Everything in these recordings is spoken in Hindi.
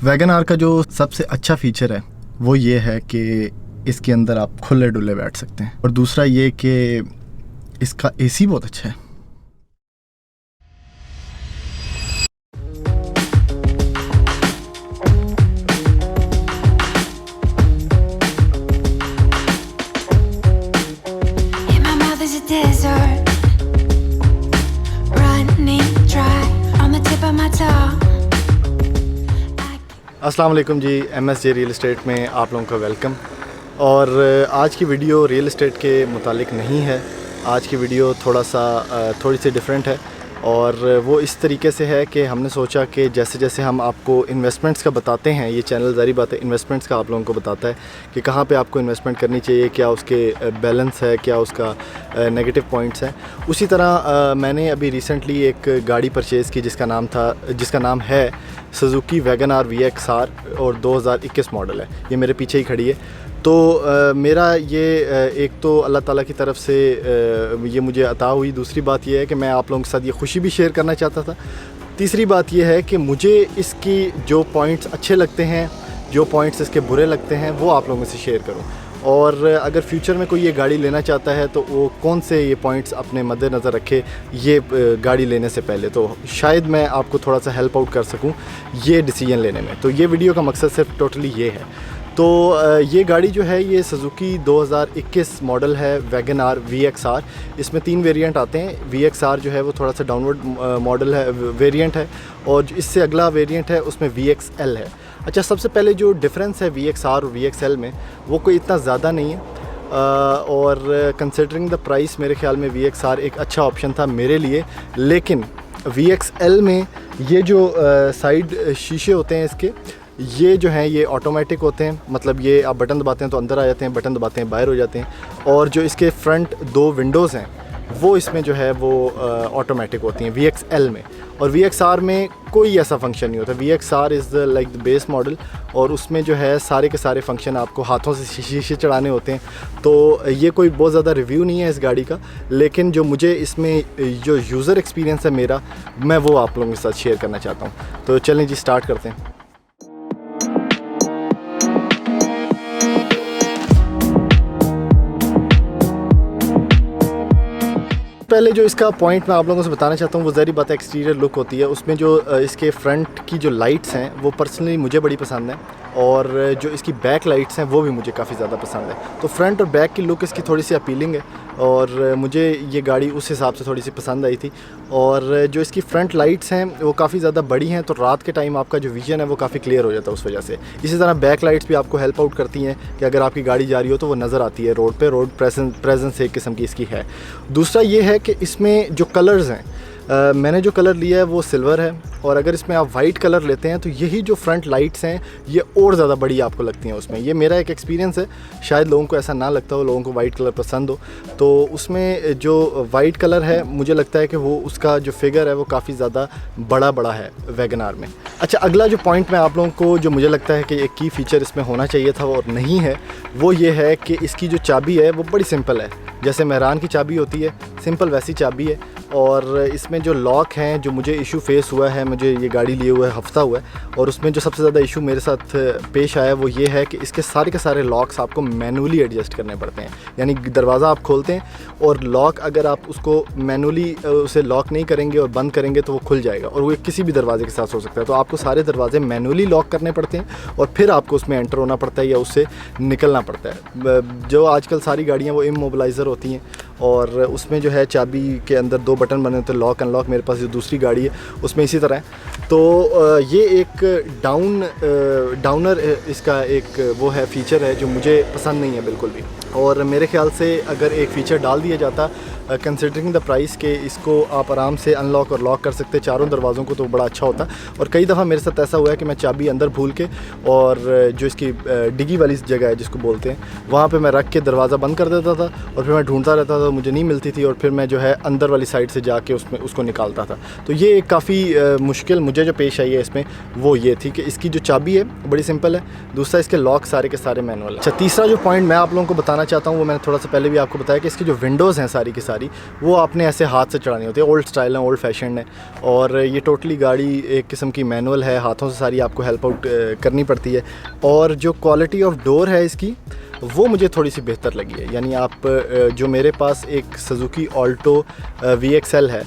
वैगन आर का जो सबसे अच्छा फीचर है वो ये है कि इसके अंदर आप खुले डुले बैठ सकते हैं, और दूसरा ये कि इसका एसी बहुत अच्छा है। अस्सलाम वालेकुम जी, MSJ रियल इस्टेट में आप लोगों का वेलकम। और आज की वीडियो रियल इस्टेट के मुतालिक नहीं है। आज की वीडियो थोड़ी सी डिफरेंट है, और वो इस तरीके से है कि हमने सोचा कि जैसे जैसे हम आपको इन्वेस्टमेंट्स का बताते हैं, ये चैनल ज़ारी बात है इन्वेस्टमेंट्स का आप लोगों को बताता है कि कहाँ पे आपको इन्वेस्टमेंट करनी चाहिए, क्या उसके बैलेंस है, क्या उसका नेगेटिव पॉइंट्स हैं। उसी तरह मैंने अभी रिसेंटली एक गाड़ी परचेज़ की जिसका नाम है सुजुकी वैगन आर VXR और 2021 मॉडल है। ये मेरे पीछे ही खड़ी है। तो मेरा ये एक तो अल्लाह ताला की तरफ से ये मुझे अता हुई। दूसरी बात ये है कि मैं आप लोगों के साथ ये खुशी भी शेयर करना चाहता था। तीसरी बात ये है कि मुझे इसकी जो पॉइंट्स अच्छे लगते हैं, जो पॉइंट्स इसके बुरे लगते हैं, वो आप लोगों से शेयर करूं। और अगर फ्यूचर में कोई ये गाड़ी लेना चाहता है तो वो कौन से ये पॉइंट्स अपने मद्देनज़र रखे ये गाड़ी लेने से पहले, तो शायद मैं आपको थोड़ा सा हेल्प आउट कर सकूं ये डिसीजन लेने में। तो ये वीडियो का मकसद सिर्फ टोटली ये है। तो ये गाड़ी जो है ये सुजुकी 2021 मॉडल है, वैगन आर VXR। इसमें 3 वेरिएंट आते हैं। VXR जो है वो थोड़ा सा डाउनवर्ड मॉडल है, वेरिएंट है, और इससे अगला वेरिएंट है उसमें VXL है। अच्छा, सबसे पहले जो डिफरेंस है VXR और VXL में वो कोई इतना ज़्यादा नहीं है, और कंसिडरिंग द प्राइस मेरे ख्याल में VXR एक अच्छा ऑप्शन था मेरे लिए। लेकिन VXL में ये जो साइड शीशे होते हैं इसके, ये जो हैं ये ऑटोमेटिक होते हैं। मतलब ये आप बटन दबाते हैं तो अंदर आ जाते हैं, बटन दबाते हैं बाहर हो जाते हैं। और जो इसके फ्रंट 2 विंडोज़ हैं वो इसमें जो है वो ऑटोमेटिक होती हैं VXL में। और VXR में कोई ऐसा फंक्शन नहीं होता। VXR is the like the base model, और उसमें जो है सारे के सारे फंक्शन आपको हाथों से शीशे चढ़ाने होते हैं। तो ये कोई बहुत ज़्यादा रिव्यू नहीं है इस गाड़ी का, लेकिन जो मुझे इसमें जो यूज़र एक्सपीरियंस है मेरा, मैं वो आप लोगों के साथ शेयर करना चाहता हूँ। तो चलें जी, स्टार्ट करते हैं। पहले जो इसका पॉइंट मैं आप लोगों से बताना चाहता हूँ वो ज़ाहिर बात है एक्सटीरियर लुक होती है। उसमें जो इसके फ्रंट की जो लाइट्स हैं वो पर्सनली मुझे बड़ी पसंद है, और जो इसकी बैक लाइट्स हैं वो भी मुझे काफ़ी ज़्यादा पसंद है। तो फ्रंट और बैक की लुक इसकी थोड़ी सी अपीलिंग है, और मुझे ये गाड़ी उस हिसाब से थोड़ी सी पसंद आई थी। और जो इसकी फ्रंट लाइट्स हैं वो काफ़ी ज़्यादा बड़ी हैं, तो रात के टाइम आपका जो विजन है वो काफ़ी क्लियर हो जाता है उस वजह से। इसी तरह बैक लाइट्स भी आपको हेल्प आउट करती हैं कि अगर आपकी गाड़ी जा रही हो तो वो नज़र आती है रोड पे। रोड प्रेजेंस एक किस्म की इसकी है। दूसरा ये है कि इसमें जो कलर्स हैं, मैंने जो कलर लिया है वो सिल्वर है, और अगर इसमें आप वाइट कलर लेते हैं तो यही जो फ्रंट लाइट्स हैं ये और ज़्यादा बड़ी आपको लगती हैं उसमें। ये मेरा एक एक्सपीरियंस है, शायद लोगों को ऐसा ना लगता हो, लोगों को वाइट कलर पसंद हो। तो उसमें जो वाइट कलर है मुझे लगता है कि वो उसका जो फिगर है वो काफ़ी ज़्यादा बड़ा है वैगन आर में। अच्छा, अगला जो पॉइंट मैं आप लोगों को जो मुझे लगता है कि एक की फ़ीचर इसमें होना चाहिए था और नहीं है, वो ये है कि इसकी जो चाबी है वो बड़ी सिंपल है। जैसे मेहरान की चाबी होती है सिंपल, वैसी चाबी है। और इसमें जो लॉक हैं, जो मुझे इशू फेस हुआ है, मुझे ये गाड़ी लिए हुए हफ्ता हुआ है, और उसमें जो सबसे ज़्यादा इशू मेरे साथ पेश आया वो ये है कि इसके सारे के सारे लॉक्स आपको मैनुअली एडजस्ट करने पड़ते हैं। यानी दरवाज़ा आप खोलते हैं और लॉक अगर आप उसको मैनुअली उसे लॉक नहीं करेंगे और बंद करेंगे तो वो खुल जाएगा, और वो किसी भी दरवाजे के साथ हो सकता है। तो आपको सारे दरवाजे मैनुअली लॉक करने पड़ते हैं, और फिर आपको उसमें एंटर होना पड़ता है या उससे निकलना पड़ता है। जो आजकल सारी गाड़ियाँ वो इमोबिलाइज़र होती हैं, और उसमें जो है चाबी के अंदर 2 बटन बने होते हैं, लॉक अनलॉक। मेरे पास जो दूसरी गाड़ी है उसमें इसी तरह है। तो ये एक डाउनर इसका एक वो है फीचर है जो मुझे पसंद नहीं है बिल्कुल भी। और मेरे ख्याल से अगर एक फ़ीचर डाल दिया जाता कंसिडरिंग द प्राइस के, इसको आप आराम से अनलॉक और लॉक कर सकते चारों दरवाज़ों को, तो बड़ा अच्छा होता। और कई दफ़ा मेरे साथ ऐसा हुआ है कि मैं चाबी अंदर भूल के, और जो इसकी डिगी वाली जगह है जिसको बोलते हैं, वहाँ पे मैं रख के दरवाज़ा बंद कर देता था, और फिर मैं ढूंढता रहता था, मुझे नहीं मिलती थी, और फिर मैं जो है अंदर वाली साइड से जाके उसको निकालता था। तो ये एक काफ़ी मुश्किल मुझे जो पेश आई है इसमें वो ये थी कि इसकी जो चाबी है बड़ी सिंपल है, दूसरा इसके लॉक सारे के सारे मैनुअल है। अच्छा, तीसरा जो पॉइंट मैं आप लोगों को बताना चाहता हूँ वो मैंने थोड़ा सा पहले भी आपको बताया कि इसकी जो विंडोज़ हैं सारी की सारी, सारी, वो आपने ऐसे हाथ से चढ़ानी होती है। ओल्ड स्टाइल है, ओल्ड फैशन है, और ये टोटली गाड़ी एक किस्म की मैनुअल है, हाथों से सारी आपको हेल्प आउट करनी पड़ती है। और जो क्वालिटी ऑफ डोर है इसकी, वो मुझे थोड़ी सी बेहतर लगी है। यानी आप जो मेरे पास एक सुजुकी ऑल्टो VXL है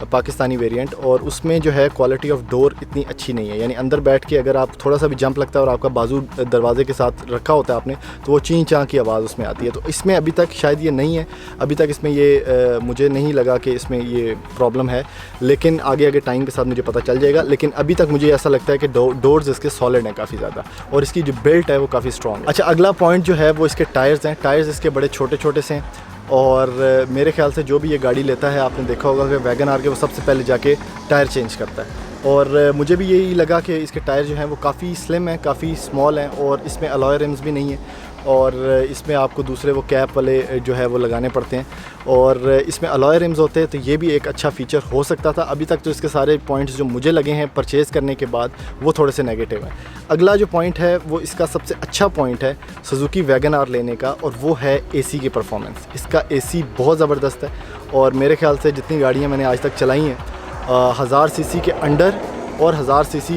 पाकिस्तानी वेरिएंट, और उसमें जो है क्वालिटी ऑफ डोर इतनी अच्छी नहीं है। यानी अंदर बैठ के अगर आप थोड़ा सा भी जंप लगता है और आपका बाजू दरवाजे के साथ रखा होता है आपने, तो वो चीं चाँ की आवाज़ उसमें आती है। तो इसमें अभी तक शायद ये नहीं है, अभी तक इसमें ये मुझे नहीं लगा कि इसमें ये प्रॉब्लम है, लेकिन आगे आगे टाइम के साथ मुझे पता चल जाएगा। लेकिन अभी तक मुझे ऐसा लगता है कि डोर्स इसके सॉलिड हैं काफ़ी ज़्यादा, और इसकी जो बेल्ट है वो काफ़ी स्ट्रॉन्ग है। अच्छा, अगला पॉइंट जो है वो इसके टायर्स हैं। टायर्स इसके बड़े छोटे छोटे से हैं, और मेरे ख्याल से जो भी ये गाड़ी लेता है, आपने देखा होगा कि वैगन आर के वो सबसे पहले जाके टायर चेंज करता है। और मुझे भी यही लगा कि इसके टायर जो हैं वो काफ़ी स्लिम हैं, काफ़ी स्मॉल हैं, और इसमें अलॉय रिम्स भी नहीं है, और इसमें आपको दूसरे वो कैप वाले जो है वो लगाने पड़ते हैं, और इसमें अलॉय रिम्स होते हैं। तो ये भी एक अच्छा फ़ीचर हो सकता था। अभी तक तो इसके सारे पॉइंट्स जो मुझे लगे हैं परचेज़ करने के बाद, वो थोड़े से नेगेटिव हैं। अगला जो पॉइंट है वो इसका सबसे अच्छा पॉइंट है सुजुकी वैगन आर लेने का, और वो है AC की परफॉर्मेंस। इसका AC बहुत ज़बरदस्त है, और मेरे ख्याल से जितनी गाड़ियाँ मैंने आज तक चलाई हैं 1000 cc के अंडर और 1000 cc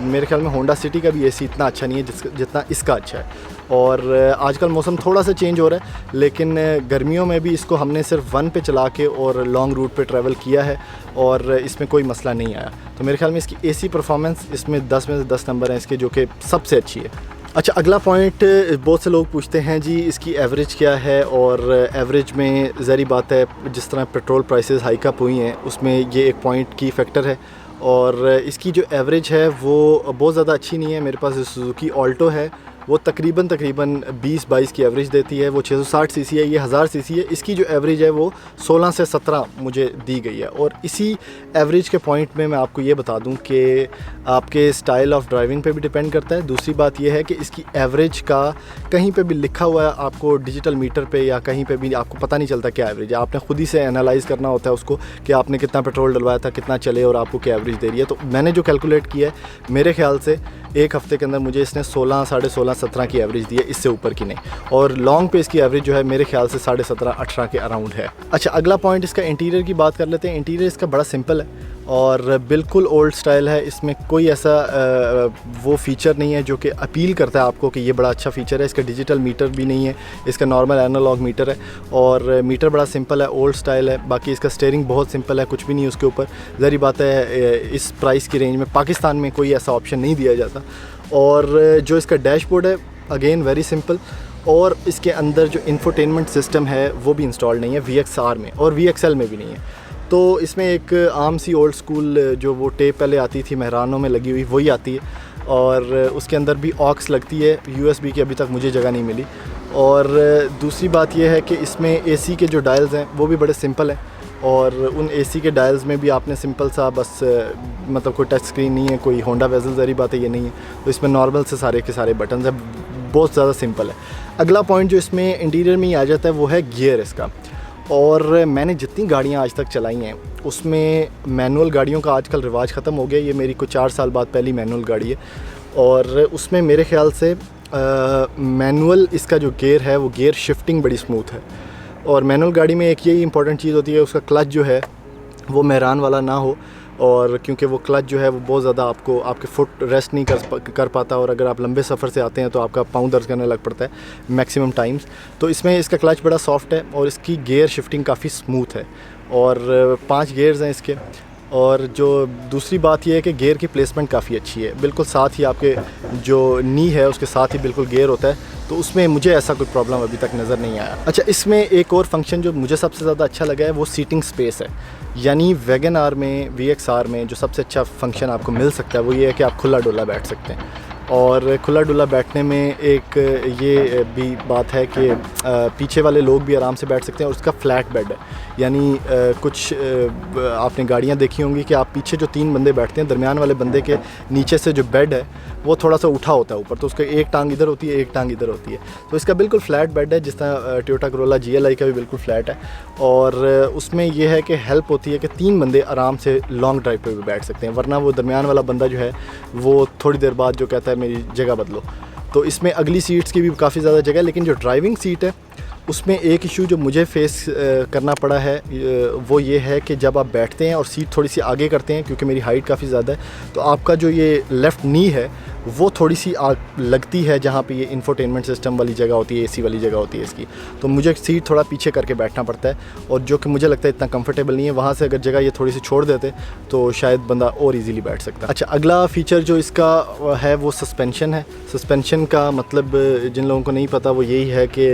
मेरे ख्याल में होंडा सिटी का भी AC इतना अच्छा नहीं है जितना इसका अच्छा है। और आजकल मौसम थोड़ा सा चेंज हो रहा है, लेकिन गर्मियों में भी इसको हमने सिर्फ 1 पे चला के और लॉन्ग रूट पे ट्रैवल किया है, और इसमें कोई मसला नहीं आया। तो मेरे ख्याल में इसकी AC परफॉर्मेंस इसमें 10 में से 10 नंबर हैं इसके, जो कि सबसे अच्छी है। अच्छा, अगला पॉइंट, बहुत से लोग पूछते हैं जी इसकी एवरेज क्या है, और एवरेज में ज़ाहिर बात है जिस तरह पेट्रोल प्राइसेस हाइक अप हुई हैं उसमें ये एक पॉइंट की फैक्टर है, और इसकी जो एवरेज है वो बहुत ज़्यादा अच्छी नहीं है। मेरे पास सुजुकी ऑल्टो है, वो तकरीबन 20-22 की एवरेज देती है। वो 660 cc है, ये 1000 cc है। इसकी जो एवरेज है वो 16 से 17 मुझे दी गई है। और इसी एवरेज के पॉइंट में मैं आपको ये बता दूं कि आपके स्टाइल ऑफ ड्राइविंग पे भी डिपेंड करता है। दूसरी बात ये है कि इसकी एवरेज का कहीं पे भी लिखा हुआ है आपको डिजिटल मीटर पे या कहीं पे भी आपको पता नहीं चलता क्या एवरेज है। आपने खुद ही से एनालाइज करना होता है उसको कि आपने कितना पेट्रोल डलवाया था, कितना चले और आपको क्या एवरेज दे रही है। तो मैंने जो कैलकुलेट किया है, मेरे ख्याल से एक हफ़्ते के अंदर मुझे इसने 16, 16.5, 17 की एवरेज दी है, इससे ऊपर की नहीं। और लॉन्ग पे इसकी एवरेज जो है मेरे ख्याल से 17.5, 18 के अराउंड है। अच्छा, अगला पॉइंट इसका इंटीरियर की बात कर लेते हैं। इंटीरियर इसका बड़ा सिंपल है और बिल्कुल ओल्ड स्टाइल है। इसमें कोई ऐसा वो फ़ीचर नहीं है जो कि अपील करता है आपको कि ये बड़ा अच्छा फ़ीचर है। इसका डिजिटल मीटर भी नहीं है, इसका नॉर्मल एनालॉग मीटर है, और मीटर बड़ा सिंपल है, ओल्ड स्टाइल है। बाकी इसका स्टीयरिंग बहुत सिंपल है, कुछ भी नहीं है उसके ऊपर। ज़ाहिर बात है इस प्राइस की रेंज में पाकिस्तान में कोई ऐसा ऑप्शन नहीं दिया जाता। और जो इसका डैशबोर्ड है, अगेन वेरी सिंपल, और इसके अंदर जो इंफोटेनमेंट सिस्टम है वो भी इंस्टॉल नहीं है VXR में, और VXL में भी नहीं है। तो इसमें एक आम सी ओल्ड स्कूल जो वो टेप पहले आती थी मेहरानों में लगी हुई, वही आती है, और उसके अंदर भी ऑक्स लगती है। USB की अभी तक मुझे जगह नहीं मिली। और दूसरी बात यह है कि इसमें AC के जो डायल्स हैं वो भी बड़े सिंपल हैं, और उन AC के डायल्स में भी आपने सिंपल सा बस मतलब कोई टच स्क्रीन नहीं है, कोई होंडा वेजल ज़री बात है ये नहीं है। तो इसमें नॉर्मल से सारे के सारे बटन्स हैं, बहुत ज़्यादा सिंपल है। अगला पॉइंट जो इसमें इंटीरियर में ही आ जाता है वो है गियर इसका। और मैंने जितनी गाड़ियाँ आज तक चलाई हैं उसमें मैनुअल गाड़ियों का आजकल रिवाज ख़त्म हो गया। ये मेरी कुछ 4 साल बाद पहली मैनुअल गाड़ी है, और उसमें मेरे ख़्याल से मैनुअल इसका जो गियर है वो गियर शिफ्टिंग बड़ी स्मूथ है। और मैनुअल गाड़ी में एक यही इंपॉर्टेंट चीज़ होती है, उसका क्लच जो है वो मेहरान वाला ना हो, और क्योंकि वो क्लच जो है वो बहुत ज़्यादा आपको आपके फुट रेस्ट नहीं कर पाता, और अगर आप लंबे सफ़र से आते हैं तो आपका पाँव दर्द करने लग पड़ता है मैक्सिमम टाइम्स। तो इसमें इसका क्लच बड़ा सॉफ्ट है, और इसकी गियर शिफ्टिंग काफ़ी स्मूथ है, और 5 गियर्स हैं इसके। और जो दूसरी बात ये है कि गियर की प्लेसमेंट काफ़ी अच्छी है, बिल्कुल साथ ही आपके जो नी है उसके साथ ही बिल्कुल गियर होता है। तो उसमें मुझे ऐसा कोई प्रॉब्लम अभी तक नज़र नहीं आया। अच्छा, इसमें एक और फंक्शन जो मुझे सबसे ज़्यादा अच्छा लगा है वो सीटिंग स्पेस है। यानी वैगन आर में, VXR में जो सबसे अच्छा फंक्शन आपको मिल सकता है वो ये है कि आप खुला डुला बैठ सकते हैं। और खुला डुला बैठने में एक ये भी बात है कि पीछे वाले लोग भी आराम से बैठ सकते हैं, और उसका फ्लैट बेड है। यानी कुछ आपने गाड़ियाँ देखी होंगी कि आप पीछे जो 3 बंदे बैठते हैं, दरमियान वाले बंदे के नीचे से जो बेड है वो थोड़ा सा उठा होता है ऊपर, तो उसका एक टांग इधर होती है, एक टांग इधर होती है। तो इसका बिल्कुल फ्लैट बेड है, जिस तरह टोयोटा करोला GLI का भी बिल्कुल फ्लैट है। और उसमें यह है कि हेल्प होती है कि 3 बंदे आराम से लॉन्ग ड्राइव पर भी बैठ सकते हैं, वरना वो दरमियान वाला बंदा जो है वो थोड़ी देर बाद जो कहता है मेरी जगह बदलो। तो इसमें अगली सीट्स की भी काफ़ी ज़्यादा जगह है, लेकिन जो ड्राइविंग सीट है उसमें एक इशू जो मुझे फेस करना पड़ा है वो ये है कि जब आप बैठते हैं और सीट थोड़ी सी आगे करते हैं, क्योंकि मेरी हाइट काफ़ी ज़्यादा है, तो आपका जो ये लेफ़्ट नी है वो थोड़ी सी आग लगती है जहाँ पे ये इंफोटेनमेंट सिस्टम वाली जगह होती है, एसी वाली जगह होती है इसकी। तो मुझे सीट थोड़ा पीछे करके बैठना पड़ता है, और जो कि मुझे लगता है इतना कंफर्टेबल नहीं है। वहाँ से अगर जगह ये थोड़ी सी छोड़ देते तो शायद बंदा और इजीली बैठ सकता। अच्छा, अगला फ़ीचर जो इसका है वो सस्पेंशन है। सस्पेंशन का मतलब जिन लोगों को नहीं पता वो यही है कि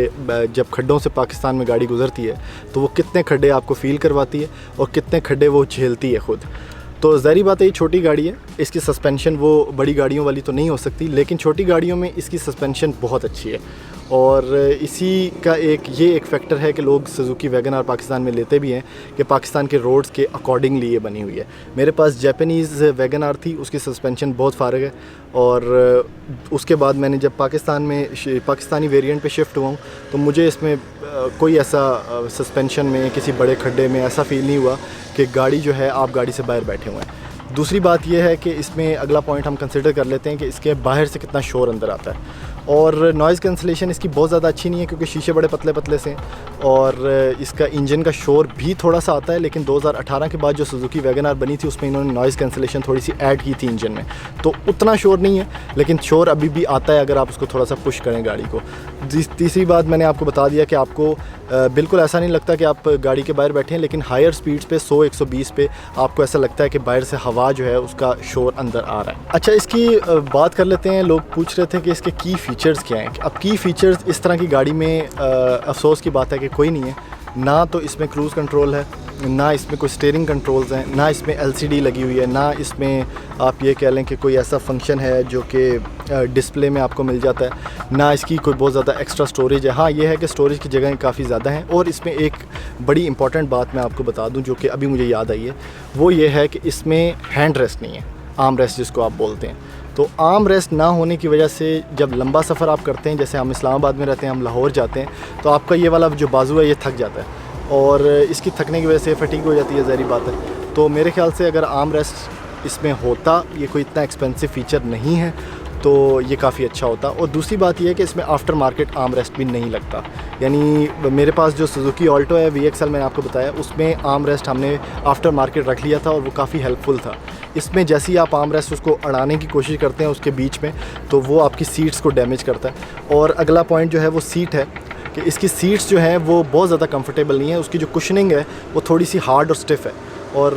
जब खड्डों से पाकिस्तान में गाड़ी गुजरती है तो वो कितने खड्डे आपको फ़ील करवाती है और कितने खड्डे वो झेलती है ख़ुद। तो ज़ाहिर बात है ये छोटी गाड़ी है, इसकी सस्पेंशन वो बड़ी गाड़ियों वाली तो नहीं हो सकती, लेकिन छोटी गाड़ियों में इसकी सस्पेंशन बहुत अच्छी है। और इसी का एक फैक्टर है कि लोग सुजुकी वैगन आर पाकिस्तान में लेते भी हैं कि पाकिस्तान के रोड्स के अकॉर्डिंगली ये बनी हुई है। मेरे पास जापानीज़ वैगन आर थी, उसकी सस्पेंशन बहुत फ़ारग है, और उसके बाद मैंने जब पाकिस्तानी वेरिएंट पे शिफ्ट हुआ हूँ तो मुझे इसमें कोई ऐसा सस्पेंशन में किसी बड़े खड्डे में ऐसा फ़ील नहीं हुआ कि गाड़ी जो है आप गाड़ी से बाहर बैठे हुए हैं। दूसरी बात यह है कि इसमें अगला पॉइंट हम कंसिडर कर लेते हैं कि इसके बाहर से कितना शोर अंदर आता है। और नॉइज़ कैंसलेशन इसकी बहुत ज़्यादा अच्छी नहीं है क्योंकि शीशे बड़े पतले पतले से हैं, और इसका इंजन का शोर भी थोड़ा सा आता है। लेकिन 2018 के बाद जो सुजुकी वैगन आर बनी थी उसमें इन्होंने नॉइज़ कैंसलेशन थोड़ी सी ऐड की थी इंजन में, तो उतना शोर नहीं है, लेकिन शोर अभी भी आता है अगर आप उसको थोड़ा सा पुश करें गाड़ी को। तीसरी बात मैंने आपको बता दिया कि आपको बिल्कुल ऐसा नहीं लगता कि आप गाड़ी के बाहर बैठे हैं, लेकिन हायर स्पीड्स पे 100-120 पे आपको ऐसा लगता है कि बाहर से हवा जो है उसका शोर अंदर आ रहा है। अच्छा, इसकी बात कर लेते हैं। लोग पूछ रहे थे कि इसके की फ़ीचर्स क्या हैं। अब की फ़ीचर्स इस तरह की गाड़ी में अफसोस की बात है कि कोई नहीं है। ना तो इसमें क्रूज़ कंट्रोल है, ना इसमें कोई स्टीयरिंग कंट्रोल्स हैं, ना इसमें LCD लगी हुई है, ना इसमें आप ये कह लें कि कोई ऐसा फंक्शन है जो कि डिस्प्ले में आपको मिल जाता है, ना इसकी कोई बहुत ज़्यादा एक्स्ट्रा स्टोरेज है। हाँ, ये है कि स्टोरेज की जगह काफ़ी ज़्यादा हैं। और इसमें एक बड़ी इंपॉर्टेंट बात मैं आपको बता दूं जो कि अभी मुझे याद आई है, वो ये है कि इसमें हैंड रेस्ट नहीं है, आर्म रेस्ट जिसको आप बोलते हैं। तो आर्म रेस्ट ना होने की वजह से जब लंबा सफ़र आप करते हैं, जैसे हम इस्लामाबाद में रहते हैं, हम लाहौर जाते हैं, तो आपका ये वाला जो बाजू है ये थक जाता है, और इसकी थकने की वजह से फटीग हो जाती है, ज़ाहिर बात है। तो मेरे ख्याल से अगर आर्म रेस्ट इसमें होता, ये कोई इतना एक्सपेंसिव फ़ीचर नहीं है, तो ये काफ़ी अच्छा होता। और दूसरी बात यह है कि इसमें आफ्टर मार्केट आर्म रेस्ट भी नहीं लगता। यानी मेरे पास जो सुजुकी ऑल्टो है VXL मैंने आपको बताया, उसमें आर्म रेस्ट हमने आफ्टर मार्केट रख लिया था और वो काफ़ी हेल्पफुल था। इसमें जैसे ही आप आर्म रेस्ट उसको अड़ाने की कोशिश करते हैं उसके बीच में, तो वो आपकी सीट्स को डैमेज करता है। और अगला पॉइंट जो है वो सीट है कि इसकी सीट्स जो हैं वो बहुत ज़्यादा कंफर्टेबल नहीं है। उसकी जो कुशनिंग है वो थोड़ी सी हार्ड और स्टिफ़ है, और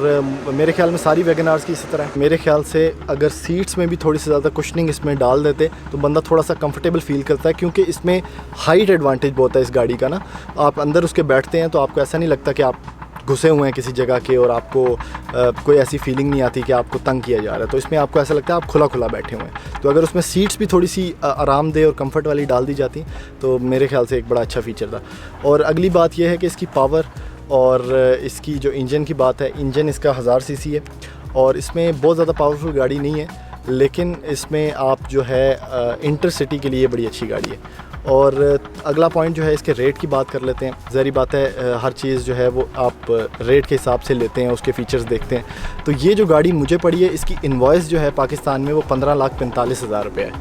मेरे ख्याल में सारी वैगन आर्स की इसी तरह है। मेरे ख्याल से अगर सीट्स में भी थोड़ी सी ज़्यादा कुशनिंग इसमें डाल देते तो बंदा थोड़ा सा कंफर्टेबल फ़ील करता है, क्योंकि इसमें हाइट एडवांटेज बहुत है इस गाड़ी का ना। आप अंदर उसके बैठते हैं तो आपको ऐसा नहीं लगता कि आप घुसे हुए हैं किसी जगह के, और आपको कोई ऐसी फीलिंग नहीं आती कि आपको तंग किया जा रहा है। तो इसमें आपको ऐसा लगता है आप खुला खुला बैठे हुए हैं। तो अगर उसमें सीट्स भी थोड़ी सी आरामदेह और कंफर्ट वाली डाल दी जाती तो मेरे ख्याल से एक बड़ा अच्छा फ़ीचर था। और अगली बात यह है कि इसकी पावर और इसकी जो इंजन की बात है, इंजन इसका 1000 सीसी है, और इसमें बहुत ज़्यादा पावरफुल गाड़ी नहीं है, लेकिन इसमें आप जो है इंटरसिटी के लिए बड़ी अच्छी गाड़ी है। और अगला पॉइंट जो है इसके रेट की बात कर लेते हैं। ज़ाहिर बात है हर चीज़ जो है वो आप रेट के हिसाब से लेते हैं, उसके फ़ीचर्स देखते हैं। तो ये जो गाड़ी मुझे पड़ी है, इसकी इनवॉइस जो है पाकिस्तान में वो 15,45,000 रुपये है,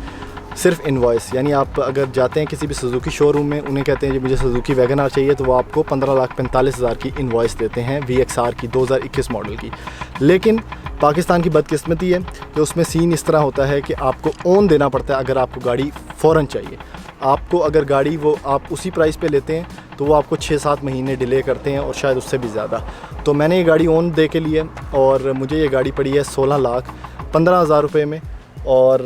सिर्फ इनवॉइस। यानी आप अगर जाते हैं किसी भी सुजुकी शोरूम में, उन्हें कहते हैं जी मुझे सुजुकी वैगन आर चाहिए, तो वो आपको 15,45,000 की इनवॉइस देते हैं VXR की 2021 मॉडल की। लेकिन पाकिस्तान की बदकिस्मती है कि उसमें सीन इस तरह होता है कि आपको ओन देना पड़ता है अगर आपको गाड़ी फ़ौरन चाहिए। आपको अगर गाड़ी वो आप उसी प्राइस पे लेते हैं तो वो आपको 6-7 महीने डिले करते हैं, और शायद उससे भी ज़्यादा। तो मैंने ये गाड़ी ओन दे के लिए, और मुझे ये गाड़ी पड़ी है 16,15,000 रुपये में, और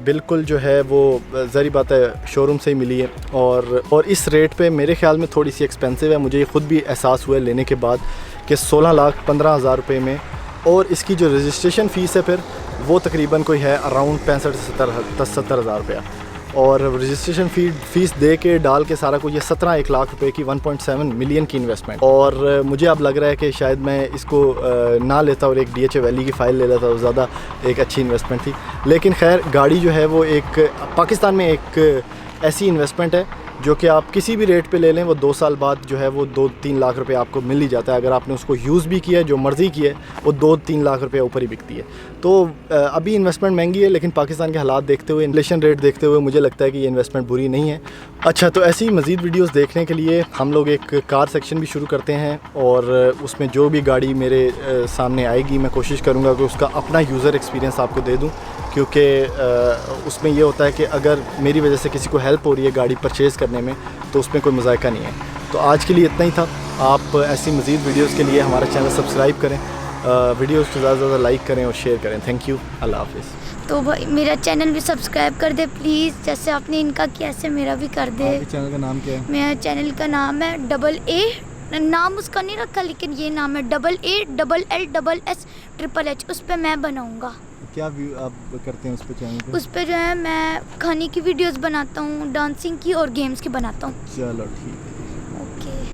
बिल्कुल जो है वो ज़ाहिर बात है शोरूम से ही मिली है। और इस रेट पे मेरे ख्याल में थोड़ी सी एक्सपेंसिव है। मुझे ये ख़ुद भी एहसास हुआ लेने के बाद कि 16,15,000 रुपये में, और इसकी जो रजिस्ट्रेशन फ़ीस है फिर वो तकरीबन कोई है अराउंड 65-70 हज़ार रुपया, और रजिस्ट्रेशन फ़ीस दे के डाल के सारा कुछ ये 17-1 लाख रुपए की 1.7 मिलियन की इन्वेस्टमेंट। और मुझे अब लग रहा है कि शायद मैं इसको ना लेता और एक DHA वैली की फ़ाइल ले लेता तो ज़्यादा एक अच्छी इन्वेस्टमेंट थी। लेकिन खैर गाड़ी जो है वो एक पाकिस्तान में एक ऐसी इन्वेस्टमेंट है जो कि आप किसी भी रेट पे ले लें वो 2 साल बाद जो है वो 2-3 लाख रुपए आपको मिल ही जाता है। अगर आपने उसको यूज़ भी किया है, जो मर्ज़ी की है, वो 2-3 लाख रुपए ऊपर ही बिकती है। तो अभी इन्वेस्टमेंट महंगी है, लेकिन पाकिस्तान के हालात देखते हुए, इन्फ्लेशन रेट देखते हुए मुझे लगता है कि ये इन्वेस्टमेंट बुरी नहीं है। अच्छा, तो ऐसी मज़ीद वीडियोस देखने के लिए हम लोग एक कार सेक्शन भी शुरू करते हैं, और उसमें जो भी गाड़ी मेरे सामने आएगी मैं कोशिश करूँगा कि उसका अपना यूज़र एक्सपीरियंस आपको दे दूँ, क्योंकि उसमें ये होता है कि अगर मेरी वजह से किसी को हेल्प हो रही है गाड़ी परचेज़ करने में तो उसमें कोई मज़ायका नहीं है। तो आज के लिए इतना ही था। आप ऐसी मज़ीद वीडियोस के लिए हमारा चैनल सब्सक्राइब करें, वीडियोस को ज़्यादा से ज़्यादा लाइक करें और शेयर करें। थैंक यू, अल्लाह हाफ़िज़। तो भाई मेरा चैनल भी सब्सक्राइब कर दे प्लीज़, जैसे आपने इनका किया ऐसे मेरा भी कर दे। आपके चैनल का नाम क्या है? मेरा चैनल का नाम है AA, नाम उसका नहीं रखा लेकिन ये नाम है AALLSSH, उस पर मैं बनाऊँगा। क्या व्यू आप करते हैं उस पर चैनल पे? उस पर जो है मैं खाने की वीडियोस बनाता हूँ, डांसिंग की और गेम्स की बनाता हूँ। चलो ठीक।